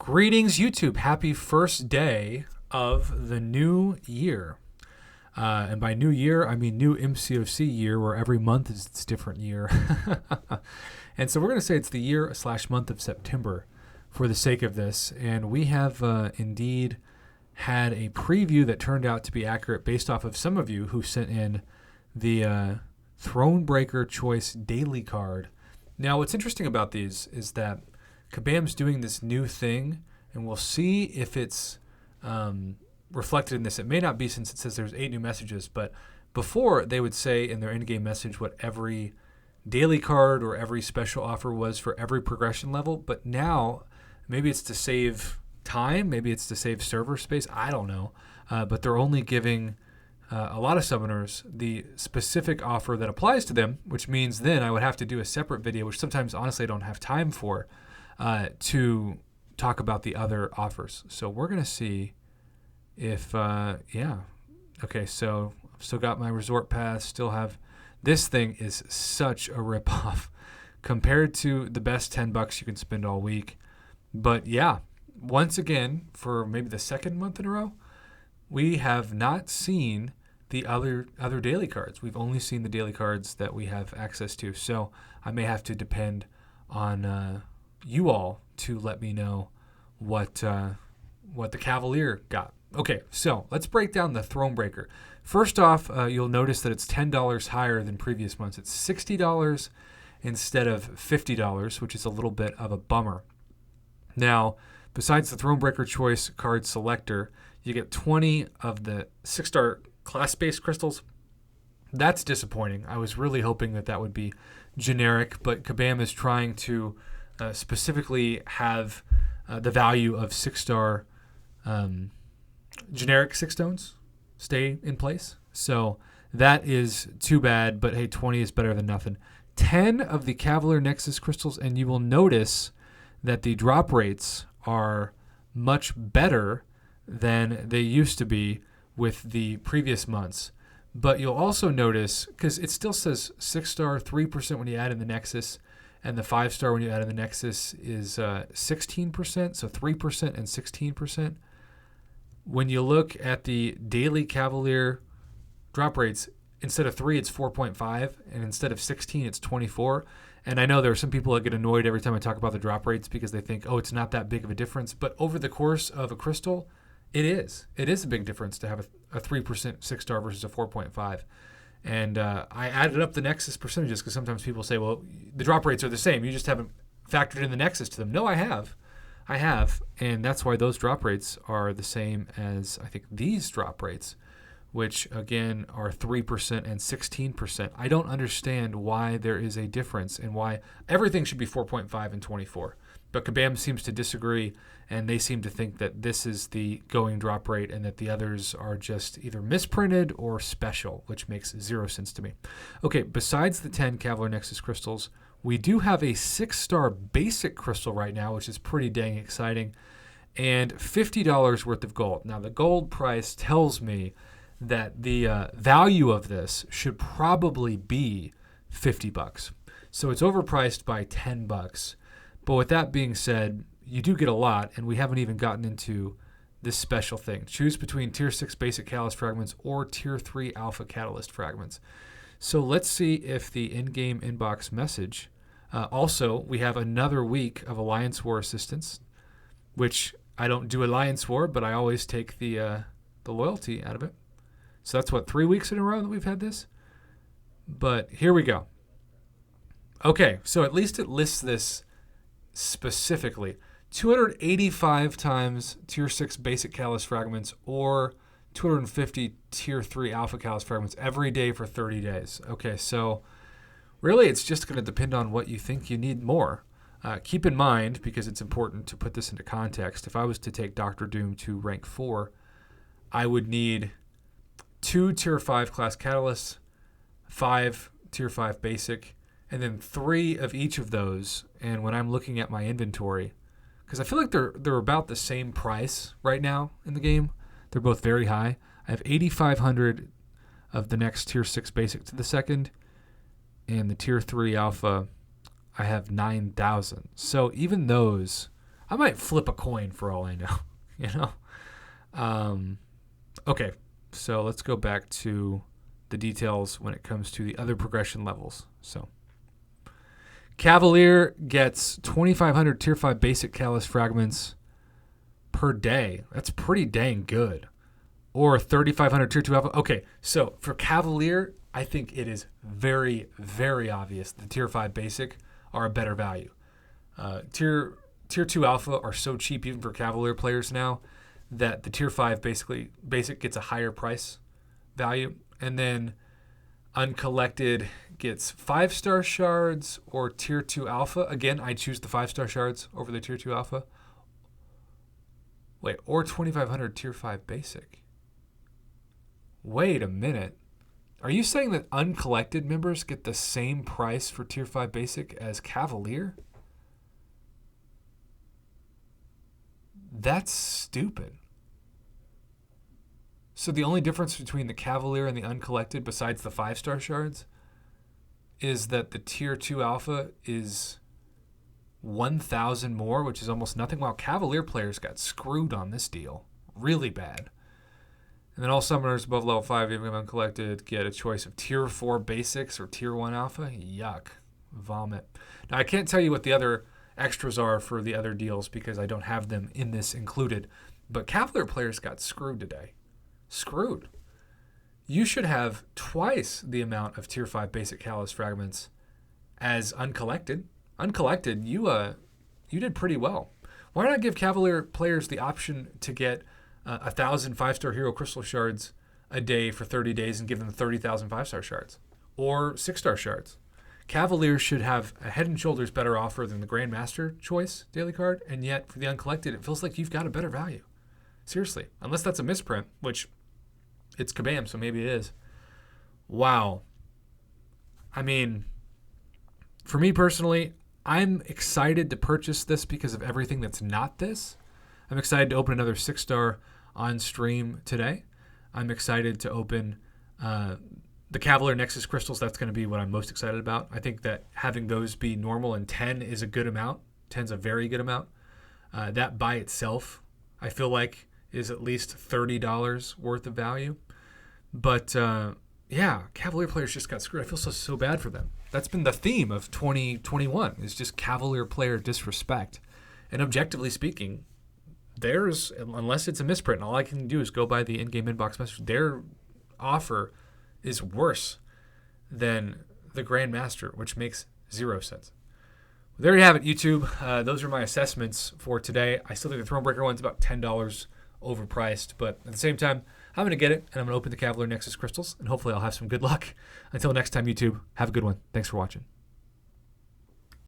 Greetings, YouTube. Happy first day of the new year. And by new year, I mean new MCOC year, where every month is its different year. And so we're going to say it's the year/month of September for the sake of this. And we have indeed had a preview that turned out to be accurate based off of some of you who sent in the Thronebreaker Choice Daily Card. Now, what's interesting about these is that Kabam's doing this new thing, and we'll see if it's reflected in this. It may not be, since it says there's 8 new messages, but before they would say in their in-game message what every daily card or every special offer was for every progression level. But now maybe it's to save time, maybe it's to save server space, I don't know. But they're only giving a lot of summoners the specific offer that applies to them, which means then I would have to do a separate video, which sometimes honestly I don't have time for, to talk about the other offers. So we're going to see if, okay, so I've still got my resort pass, still have, this thing is such a ripoff compared to the best $10 you can spend all week. But yeah, once again, for maybe the second month in a row, we have not seen the other daily cards. We've only seen the daily cards that we have access to. So I may have to depend on you all to let me know what the Cavalier got. Okay, so let's break down the Thronebreaker. First off, you'll notice that it's $10 higher than previous months. It's $60 instead of $50, which is a little bit of a bummer. Now, besides the Thronebreaker Choice card selector, you get 20 of the 6-star class-based crystals. That's disappointing. I was really hoping that that would be generic, but Kabam is trying to specifically have the value of 6-star generic 6 stones stay in place. So that is too bad, but hey, 20 is better than nothing. 10 of the Cavalier Nexus crystals, and you will notice that the drop rates are much better than they used to be with the previous months. But you'll also notice, because it still says 6-star 3% when you add in the Nexus, and the 5-star when you add in the Nexus is 16%, so 3% and 16%. When you look at the daily Cavalier drop rates, instead of 3, it's 4.5, and instead of 16, it's 24. And I know there are some people that get annoyed every time I talk about the drop rates because they think, oh, it's not that big of a difference. But over the course of a crystal, it is. It is a big difference to have a 3% 6-star versus a 4.5. And I added up the Nexus percentages because sometimes people say, well, the drop rates are the same. You just haven't factored in the Nexus to them. No, I have. And that's why those drop rates are the same as, I think, these drop rates, which, again, are 3% and 16%. I don't understand why there is a difference and why everything should be 4.5 and 24. But Kabam seems to disagree, and they seem to think that this is the going drop rate and that the others are just either misprinted or special, which makes 0 sense to me. Okay, besides the 10 Cavalier Nexus crystals, we do have a 6-star basic crystal right now, which is pretty dang exciting, and $50 worth of gold. Now, the gold price tells me that the value of this should probably be $50. So it's overpriced by $10. But with that being said, you do get a lot, and we haven't even gotten into this special thing. Choose between Tier 6 Basic Catalyst Fragments or Tier 3 Alpha Catalyst Fragments. So let's see if the in-game inbox message. Also, we have another week of Alliance War assistance, which I don't do Alliance War, but I always take the loyalty out of it. So that's, 3 weeks in a row that we've had this? But here we go. Okay, so at least it lists this specifically. 285 times Tier 6 Basic Catalyst Fragments or 250 Tier 3 Alpha Catalyst Fragments every day for 30 days. Okay, so really it's just going to depend on what you think you need more. Keep in mind, because it's important to put this into context, if I was to take Dr. Doom to rank 4, I would need 2 Tier 5 class catalysts, 5 Tier 5 basic, and then 3 of each of those. And when I'm looking at my inventory, because I feel like they're about the same price right now in the game. They're both very high. I have 8,500 of the next Tier 6 basic to the second, and the Tier 3 alpha, I have 9,000. So even those I might flip a coin for all I know, you know? Okay, so let's go back to the details when it comes to the other progression levels. So Cavalier gets 2,500 Tier 5 basic Callus fragments per day. That's pretty dang good. Or 3,500 Tier 2 Alpha. Okay, so for Cavalier, I think it is very, very obvious the Tier 5 basic are a better value. Tier 2 Alpha are so cheap even for Cavalier players now that the Tier 5 basic gets a higher price value. And then Uncollected gets 5-star shards or Tier 2 Alpha. Again, I choose the 5-star shards over the Tier 2 Alpha. Wait, or 2,500 Tier 5 basic. Wait a minute. Are you saying that Uncollected members get the same price for Tier 5 basic as Cavalier? That's stupid. So the only difference between the Cavalier and the Uncollected, besides the 5-star shards, is that the Tier 2 Alpha is 1,000 more, which is almost nothing, while Cavalier players got screwed on this deal. Really bad. And then all summoners above level 5, even Uncollected, get a choice of Tier 4 basics or Tier 1 Alpha. Yuck. Vomit. Now, I can't tell you what the other extras are for the other deals because I don't have them in this included. But Cavalier players got screwed today. Screwed. You should have twice the amount of Tier 5 basic Callus fragments as Uncollected. Uncollected, you did pretty well. Why not give Cavalier players the option to get 1,000 5-star hero crystal shards a day for 30 days and give them 30,000 5-star shards or 6-star shards? Cavalier should have a head and shoulders better offer than the Grandmaster choice daily card, and yet for the Uncollected, it feels like you've got a better value. Seriously, unless that's a misprint, which it's Kabam, so maybe it is. Wow. I mean, for me personally, I'm excited to purchase this because of everything that's not this. I'm excited to open another 6-star on stream today. I'm excited to open the Cavalier Nexus crystals. That's going to be what I'm most excited about. I think that having those be normal and 10 is a good amount. 10's a very good amount. That by itself, I feel like, is at least $30 worth of value. But yeah, Cavalier players just got screwed. I feel so bad for them. That's been the theme of 2021 is just Cavalier player disrespect. And objectively speaking, theirs, unless it's a misprint, and all I can do is go by the in-game inbox message, their offer is worse than the Grandmaster, which makes 0 sense. There you have it, YouTube. Those are my assessments for today. I still think the Thronebreaker one's about $10 overpriced, but at the same time, I'm going to get it, and I'm going to open the Cavalier Nexus crystals, and hopefully I'll have some good luck. Until next time, YouTube, have a good one. Thanks for watching.